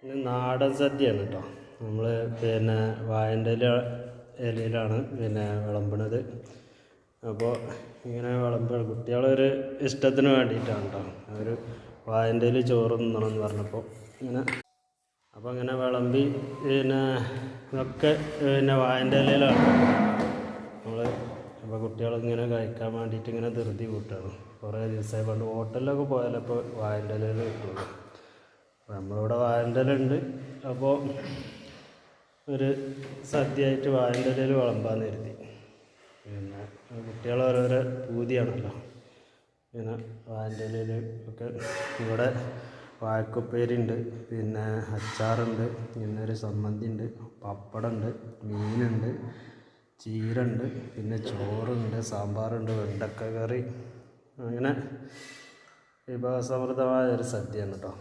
ഇത് നാടൻ സദ്യയാണ് കേട്ടോ. നമ്മൾ വാഴൻ്റെ ഇലയിലാണ് വിളമ്പണത്. അപ്പോൾ ഇങ്ങനെ കുട്ടികളൊരു ഇഷ്ടത്തിന് വേണ്ടിയിട്ടാണ് കേട്ടോ. അവർ വാഴൻ്റെ ഇല ചോറ് തിന്നണമെന്ന് പറഞ്ഞപ്പോൾ അപ്പോൾ അങ്ങനെ വിളമ്പി ഇതൊക്കെ വാഴൻ്റെ ഇലയിലാണ് നമ്മൾ. അപ്പോൾ കുട്ടികളിങ്ങനെ കഴിക്കാൻ വേണ്ടിയിട്ട് ഇങ്ങനെ ധൃതി കൂട്ടുകയാണ്. കുറേ ദിവസമായി പണ്ട് ഹോട്ടലിലൊക്കെ പോയാലോ ഇപ്പോൾ വാഴൻ്റെ ഇലയിൽ കിട്ടുള്ളൂ. അപ്പോൾ നമ്മളിവിടെ വാഴൻ്റെ ഇല ഉണ്ട്. അപ്പോൾ ഒരു സദ്യയായിട്ട് വാഴൻ്റെ ഇലയിൽ വിളമ്പാന്ന് കരുതി. കുട്ടികൾ ഓരോരോ പൂതിയാണല്ലോ. വാഴൻ്റെ ഇലയിൽ ഒക്കെ ഇവിടെ വാഴക്കുപ്പേരി ഉണ്ട്, അച്ചാറുണ്ട്, ഒരു സമ്മന്തി ഉണ്ട്, പപ്പടമുണ്ട്, മീനുണ്ട്, ചീരണ്ട്, ചോറുണ്ട്, സാമ്പാറുണ്ട്, വെണ്ടക്ക കറി. അങ്ങനെ വിഭവസമൃദ്ധമായ ഒരു സദ്യയാണ് കേട്ടോ.